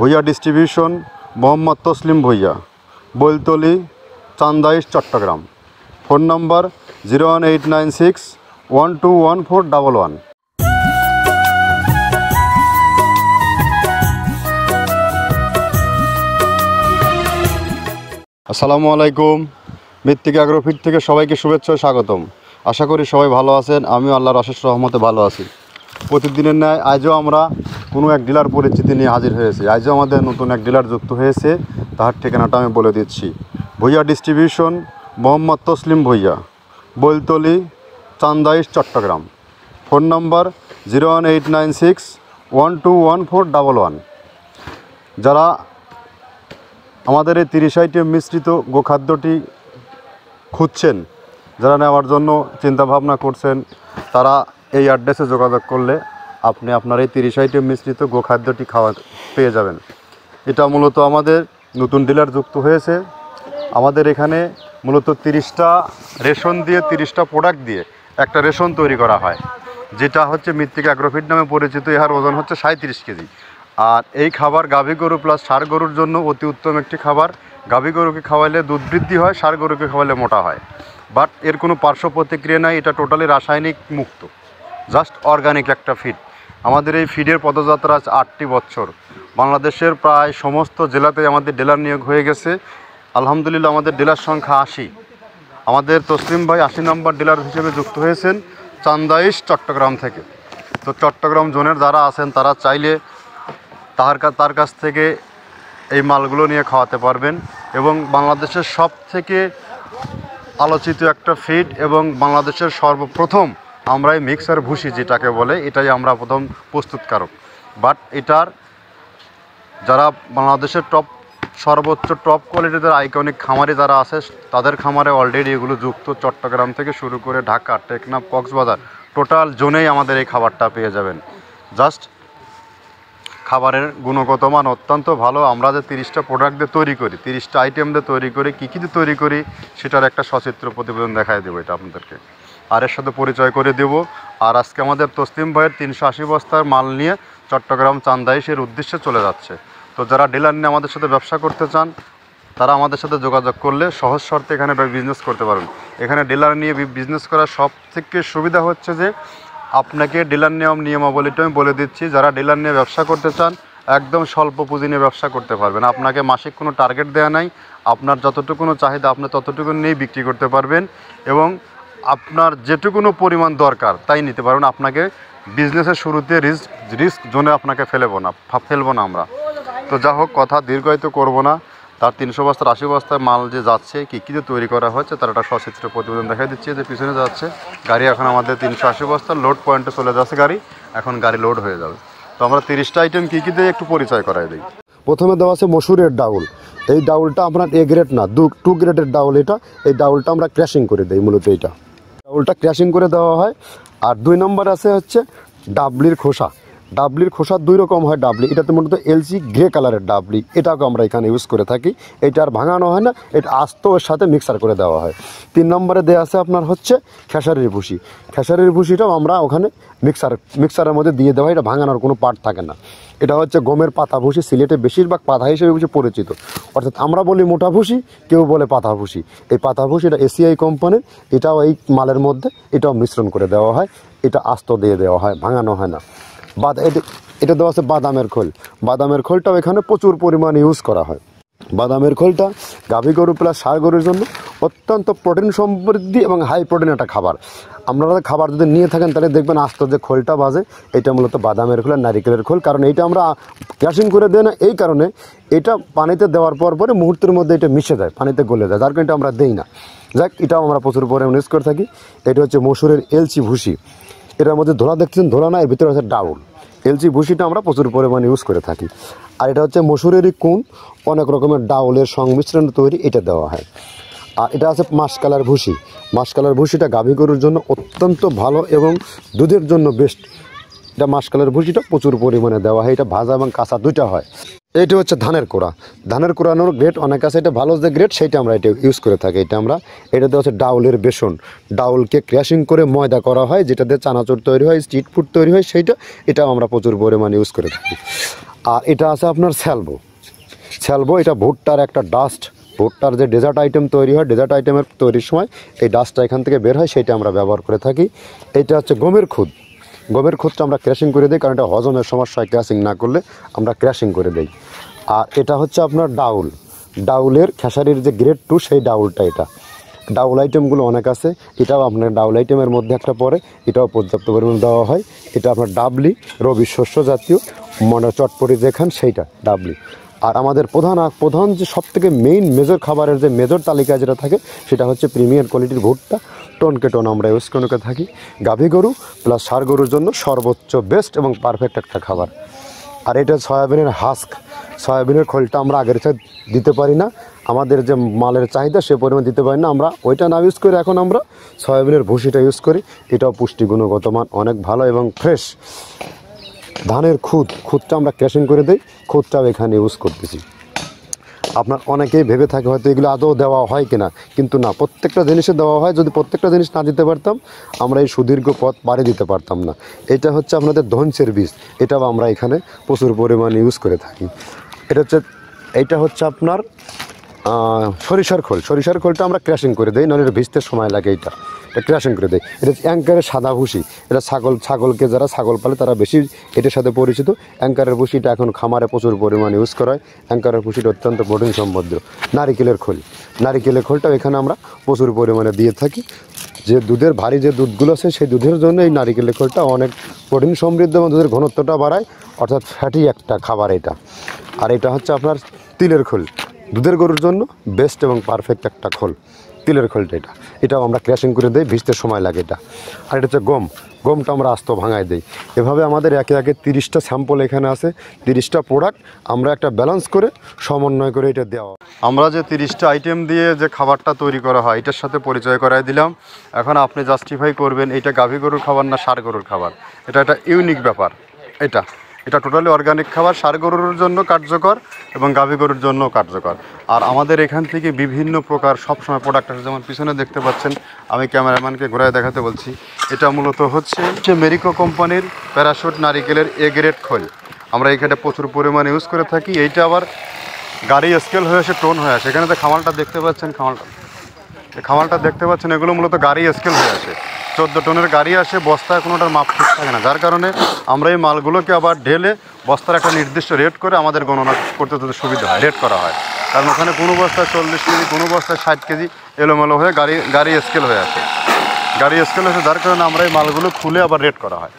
Bhuiyan distribution, Mohammad Taslim Bhuiyan, Boiltoli, Chandaish, Chittagong. Phone number 01896121411। আসসালামু আলাইকুম। মৃত্তিকা অ্যাগ্রোফিট থেকে সবাইকে শুভেচ্ছা ও স্বাগতম। আশা করি সবাই ভালো আছেন। আমিও আল্লাহর অশেষ রহমতে ভালো আছি। প্রতিদিনের ন্যায় আজও আমরা কোনো এক ডিলার পরিচিতি নিয়ে হাজির হয়েছি। আজও আমাদের নতুন এক ডিলার যুক্ত হয়েছে, তার ঠিকানাটা আমি বলে দিচ্ছি। Bhuiyan distribution, Mohammad Taslim Bhuiyan, Boiltoli, Chandaish, Chittagong. Phone number 01896121411। যারা আমাদের এই 30 আইটেম মিশ্রিত গোখাদ্যটি খুঁজছেন, যারা নেওয়ার জন্য চিন্তাভাবনা করছেন, তারা এই অ্যাড্রেসে যোগাযোগ করলে আপনি আপনার এই 30 আইটেম মিশ্রিত গোখাদ্যটি পেয়ে যাবেন। এটা মূলত আমাদের নতুন ডিলার যুক্ত হয়েছে। আমাদের এখানে মূলত 30টা রেশন দিয়ে, 30টা প্রোডাক্ট দিয়ে একটা রেশন তৈরি করা হয়, যেটা হচ্ছে মৃত্তিকা অ্যাগ্রোফিট নামে পরিচিত। ইহার ওজন হচ্ছে 37 কেজি। আর এই খাবার গাভী গরু প্লাস ষাঁড় গরুর জন্য অতি উত্তম একটি খাবার। গাভী গরুকে খাওয়াইলে দুধ বৃদ্ধি হয়, ষাঁড় গরুকে খাওয়াইলে মোটা হয়। বাট এর কোনো পার্শ্ব প্রতিক্রিয়া নাই। এটা টোটালি রাসায়নিক মুক্ত, জাস্ট অর্গানিক একটা ফিড। আমাদের এই ফিডের পদযাত্রা আছে 8টি বছর। বাংলাদেশের প্রায় সমস্ত জেলাতে আমাদের ডিলার নিয়োগ হয়ে গেছে। আলহামদুলিল্লাহ আমাদের ডিলার সংখ্যা 80। আমাদের তসলিম ভাই 80 নম্বর ডিলার হিসেবে যুক্ত হয়েছেন চান্দাইশ, চট্টগ্রাম থেকে। তো চট্টগ্রাম জোনের যারা আছেন তারা চাইলে তার কাছ থেকে এই মালগুলো নিয়ে খাওয়াতে পারবেন। এবং বাংলাদেশের সব থেকে আলোচিত একটা ফিড এবং বাংলাদেশের সর্বপ্রথম আমরা এই মিক্সার ভুসি যেটাকে বলে, এটাই আমরা প্রথম প্রস্তুতকারক। বাট এটার যারা বাংলাদেশের সর্বোচ্চ টপ কোয়ালিটিতে আইকনিক খামারি যারা আছে, তাদের খামারে অলরেডি এগুলো যুক্ত। চট্টগ্রাম থেকে শুরু করে ঢাকা, টেকনাফ, কক্সবাজার টোটাল জোনেই আমাদের এই খাবারটা পেয়ে যাবেন। জাস্ট খাবারের গুণগত মান অত্যন্ত ভালো। আমরা যে 30টা প্রোডাক্ট দিয়ে তৈরি করি, 30টা আইটেম দিয়ে তৈরি করি, কী কী দিয়ে তৈরি করি সেটার একটা সচিত্র প্রতিবেদন দেখায় দেবো এটা আপনাদেরকে, আর এর সাথে পরিচয় করে দেব। আর আজকে আমাদের তসলিম ভাইয়ের 380 বস্তার মাল নিয়ে চট্টগ্রাম চান্দাইশের উদ্দেশ্যে চলে যাচ্ছে। তো যারা ডিলার নিয়ে আমাদের সাথে ব্যবসা করতে চান, তারা আমাদের সাথে যোগাযোগ করলে সহজ শর্তে এখানে বিজনেস করতে পারবেন। এখানে ডিলার নিয়ে বিজনেস করার সব থেকে সুবিধা হচ্ছে যে আপনাকে ডিলার নিয়মাবলীটা আমি বলে দিচ্ছি। যারা ডিলার নিয়ে ব্যবসা করতে চান, একদম স্বল্প পুঁজি নিয়ে ব্যবসা করতে পারবেন। আপনাকে মাসিক কোনো টার্গেট দেওয়া নাই। আপনার যতটুকুনো চাহিদা আপনি ততটুকু নিয়েই বিক্রি করতে পারবেন এবং আপনার যেটুকুনো পরিমাণ দরকার তাই নিতে পারবেন। আপনাকে বিজনেসের শুরুতে রিস্ক জোনে আপনাকে ফেলবো না আমরা। তো যা হোক, কথা দীর্ঘায়িত করব না। তার 300 বস্তার 80 বস্তার মাল যে যাচ্ছে, কী কী তৈরি করা হচ্ছে তার একটা সচিত্র প্রতিবেদন দেখা দিচ্ছে। যে পিছনে যাচ্ছে গাড়ি, এখন আমাদের 380 বস্তার লোড পয়েন্টে চলে যাচ্ছে গাড়ি, এখন গাড়ি লোড হয়ে যাবে। তো আমরা 30টা আইটেম কী কী দিয়ে একটু পরিচয় করাই দিই। প্রথমে দেওয়া আছে মসুরের ডাউল। এই ডাউলটা আপনার এ গ্রেড না, 2 গ্রেডের ডাউল এটা। এই ডাউলটা আমরা ক্র্যাশিং করে দিই, মূলত এইটা ডাউলটা ক্র্যাশিং করে দেওয়া হয়। আর 2 নম্বর আছে হচ্ছে ডাবলির খোসা। ডাবলির খোসা 2 রকম হয় ডাবলি। এটাতে মূলত এলসি গ্রে কালারের ডাবলি, এটাকে আমরা এখানে ইউজ করে থাকি। এটা আর ভাঙানো হয় না, এটা আস্ত ওর সাথে মিক্সার করে দেওয়া হয়। 3 নম্বরে দেওয়া আছে আপনার হচ্ছে খেসারির ভুসি। খেসারির ভুসিটাও আমরা ওখানে মিক্সারের মধ্যে দিয়ে দেওয়া হয়। এটা ভাঙানোর কোনো পার্ট থাকে না। এটা হচ্ছে গমের পাতা ভুসি। সিলেটে বেশিরভাগ পাতা হিসেবে ভুসি পরিচিত, অর্থাৎ আমরা বলি মোটা ভুসি, কেউ বলে পাতা ভুসি। এই পাতা ভুসি এটা এসিআই কোম্পানির। এটাও এই মালের মধ্যে এটাও মিশ্রণ করে দেওয়া হয়। এটা আস্ত দিয়ে দেওয়া হয়, ভাঙানো হয় না। এটা দেওয়া আছে বাদামের খোল। বাদামের খোলটাও এখানে প্রচুর পরিমাণে ইউজ করা হয়। বাদামের খোলটা গাভী গরু প্লাস ষাঁড় গরুর জন্য অত্যন্ত প্রোটিন সমৃদ্ধি এবং হাই প্রোটিন একটা খাবার। আপনারা খাবার যদি নিয়ে থাকেন তাহলে দেখবেন আস্ত যে খোলটা বাজে, এটা মূলত বাদামের খোল আর নারিকেলের খোল। কারণ এইটা আমরা ক্র্যাশিং করে দেই না, এই কারণে এটা পানিতে দেওয়ার পরে মুহূর্তের মধ্যে এটা মিশে যায়, পানিতে গলে যায়, যার কারণে এটা আমরা দেই না। যাক, এটাও আমরা প্রচুর পরিমাণে ইউজ করে থাকি। এটা হচ্ছে মসুরের এলচি ভুসি। এটার মধ্যে ধোলা দেখছেন, ধোলা না, এর ভিতরে হচ্ছে ডাউল। এলচি ভুসিটা আমরা প্রচুর পরিমাণে ইউজ করে থাকি। আর এটা হচ্ছে মসুরেরই কুন, অনেক রকমের ডাউলের সংমিশ্রণ তৈরি, এটা দেওয়া হয়। আর এটা আছে মাসকালার ভুসি। মাসকালার ভুসিটা গাভী গরুর জন্য অত্যন্ত ভালো এবং দুধের জন্য বেস্ট। এটা মাসকালার ভুসিটা প্রচুর পরিমাণে দেওয়া হয়। এটা ভাজা এবং কাঁচা দুইটা হয়। এইটা হচ্ছে ধানের কোড়া। ধানের কোড়ানোর গ্রেড অনেক আছে, এটা ভালো যে গ্রেড সেইটা আমরা এটা ইউজ করে থাকি। এটা দেওয়া হচ্ছে ডাউলের বেসন। ডাউলকে ক্র্যাশিং করে ময়দা করা হয়, যেটা দিয়ে চানাচুর তৈরি হয়, স্ট্রিট ফুড তৈরি হয়, এটাও আমরা প্রচুর পরিমাণে ইউজ করে থাকি। আর এটা আছে আপনার স্যালভো, এটা ভুট্টার একটা ডাস্ট, ভুট্টার যে ডেজার্ট আইটেম তৈরি হয়, ডেজার্ট আইটেমের তৈরির সময় এই ডাস্টটা এখান থেকে বের হয়, সেটা আমরা ব্যবহার করে থাকি। এটা হচ্ছে গমের খুদটা আমরা ক্র্যাশিং করে দিই, কারণ এটা হজমের সমস্যা হয়, ক্র্যাশিং না করলে আমরা ক্র্যাশিং করে দিই। আর এটা হচ্ছে আপনার ডাউলের খেসারির যে গ্রেড 2 সেই ডাউলটা। এটা ডাউল আইটেমগুলো অনেক আছে, এটাও আপনার ডাউল আইটেমের মধ্যে একটা পড়ে, এটাও পর্যাপ্ত পরিমাণ দেওয়া হয়। এটা আপনার ডাবলি, রবি শস্য জাতীয়, মনে চটপটি যেখান সেইটা ডাবলি। আর আমাদের প্রধান যে সবথেকে মেজর খাবারের যে মেজর তালিকায় যেটা থাকে সেটা হচ্ছে প্রিমিয়ার কোয়ালিটির ভুট্টা, টনকে আমরা ইউজ করে থাকি। গাভী গরু প্লাস ষাঁড় গরুর জন্য সর্বোচ্চ বেস্ট এবং পারফেক্ট একটা খাবার। আর এটা সয়াবিনের সয়াবিনের খোলটা আমরা আগের চাই দিতে পারি না, আমাদের যে মালের চাহিদা সে পরিমাণ দিতে পারি না, আমরা ওইটা না ইউজ করি, এখন আমরা সয়াবিনের ভুসিটা ইউজ করি। এটাও পুষ্টি গুণগত মান অনেক ভালো এবং ফ্রেশ। ধানের খুদটা আমরা ক্র্যাশিং করে দিই, খুদটাও এখানে ইউজ করতেছি। আপনার অনেকেই ভেবে থাকে হয়তো এগুলো আদৌ দেওয়া হয় কিনা, কিন্তু না, প্রত্যেকটা জিনিসে দেওয়া হয়। যদি প্রত্যেকটা জিনিস না দিতে পারতাম আমরা এই সুদীর্ঘ পথ পাড়ি দিতে পারতাম না। এটা হচ্ছে আপনাদের ধনসের বীজ, এটাও আমরা এখানে প্রচুর পরিমাণে ইউজ করে থাকি। এইটা হচ্ছে আপনার সরিষার খোলটা আমরা ক্র্যাশিং করে দিই, নাহলে ভিজতে সময় লাগে। এটা ক্র্যাশিং করে দেয়। এটা অ্যাঙ্কারের সাদা ভুসি, এটা ছাগলকে যারা ছাগল পালে তারা বেশি এটার সাথে পরিচিত। অ্যাঙ্কারের ভুসিটা এখন খামারে প্রচুর পরিমাণে ইউজ করা হয়। অ্যাঙ্কারের ভুসিটা অত্যন্ত প্রোটিন সমৃদ্ধ। নারিকেলের খোলটাও এখানে আমরা প্রচুর পরিমাণে দিয়ে থাকি। যে দুধের ভারী যে দুধগুলো আছে সেই দুধের জন্য এই নারিকেলের খোলটা অনেক প্রোটিন সমৃদ্ধ এবং দুধের ঘনত্বটা বাড়ায়, অর্থাৎ ফ্যাটি একটা খাবার এটা। আর এটা হচ্ছে আপনার তিলের খোল, দুধের গরুর জন্য বেস্ট এবং পারফেক্ট একটা খোল, তিলের খোলটা। এটাও আমরা ক্র্যাশিং করে দিই, ভিজতে সময় লাগে এটা। আর এটা হচ্ছে গমটা আমরা আস্ত ভাঙায় দিই। এভাবে আমাদের একে 30টা স্যাম্পল এখানে আছে, 30টা প্রোডাক্ট আমরা একটা ব্যালেন্স করে সমন্বয় করে এটা দেওয়া। আমরা যে 30টা আইটেম দিয়ে যে খাবারটা তৈরি করা হয় এটার সাথে পরিচয় করাই দিলাম। এখন আপনি জাস্টিফাই করবেন এটা গাভী গরুর খাবার না ষাঁড় গরুর খাবার। এটা একটা ইউনিক ব্যাপার। এটা টোটালি অর্গানিক খাবার, ষাঁড় গরুর জন্য কার্যকর এবং গাভী গরুর জন্য কার্যকর। আর আমাদের এখান থেকে বিভিন্ন প্রকার সবসময় প্রোডাক্ট আছে, যেমন পিছনে দেখতে পাচ্ছেন, আমি ক্যামেরাম্যানকে ঘোরায় দেখাতে বলছি। এটা মূলত হচ্ছে মেরিকো কোম্পানির প্যারাশুট নারিকেলের এ গ্রেড খোল, আমরা এখানে প্রচুর পরিমাণে ইউজ করে থাকি। এইটা আবার গাড়ি স্কেল হয়ে আসে, টোন হয়ে আসে। এখানে যে খামালটা দেখতে পাচ্ছেন এগুলো মূলত গাড়ি স্কেল হয়ে আসে। 14 টনের গাড়ি আসে, বস্তায় কোনোটার মাপ ঠিক থাকে না, যার কারণে আমরা এই মালগুলোকে আবার ঢেলে বস্তার একটা নির্দিষ্ট রেট করে আমাদের গণনা করতে তাদের সুবিধা হয়, রেট করা হয়। কারণ ওখানে কোনো বস্তায় 40 কেজি, কোনো বস্তায় 60 কেজি এলোমেলো হয়ে গাড়ি স্কেল হয়ে আসে, যার কারণে আমরা এই মালগুলো খুলে আবার রেট করা হয়।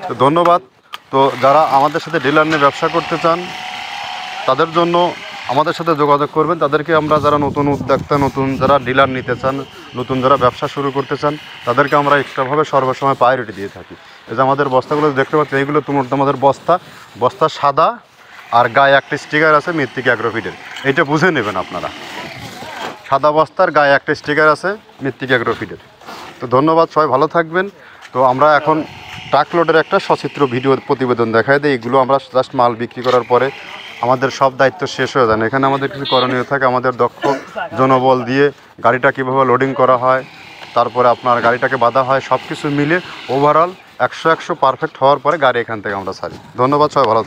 তো ধন্যবাদ। তো যারা আমাদের সাথে ডিলার নিয়ে ব্যবসা করতে চান তাদের জন্য আমাদের সাথে যোগাযোগ করবেন। তাদেরকে আমরা যারা নতুন উদ্যোক্তা, নতুন যারা ডিলার নিতে চান, নতুন যারা ব্যবসা শুরু করতে চান, তাদেরকে আমরা এক্সট্রাভাবে সর্বসময় প্রায়োরিটি দিয়ে থাকি। এই যে আমাদের বস্তাগুলো দেখতে পাচ্ছেন, এইগুলো আমাদের বস্তা সাদা, আর গায়ে একটা স্টিকার আছে মৃত্তিক অ্যাগ্রোফিডের, এইটা বুঝে নেবেন আপনারা। সাদা বস্তার গায়ে একটা স্টিকার আছে মৃত্তিক অ্যাগ্রোফিডের। তো ধন্যবাদ, সবাই ভালো থাকবেন। তো আমরা এখন ট্রাক লোডের একটা সচিত্র ভিডিও প্রতিবেদন দেখাই দিই। এগুলো আমরা জাস্ট মাল বিক্রি করার পরে আমাদের সব দায়িত্ব শেষ হয়ে যায় না, এখানে আমাদের কিছু করণীয় থাকে। আমাদের দক্ষ জনবল দিয়ে গাড়িটা কীভাবে লোডিং করা হয়, তারপরে আপনার গাড়িটাকে বাঁধা হয়, সব কিছু মিলে ওভারঅল 100 পারফেক্ট হওয়ার পরে গাড়ি এখান থেকে আমরা ছাড়ি। ধন্যবাদ, সবাই ভালো।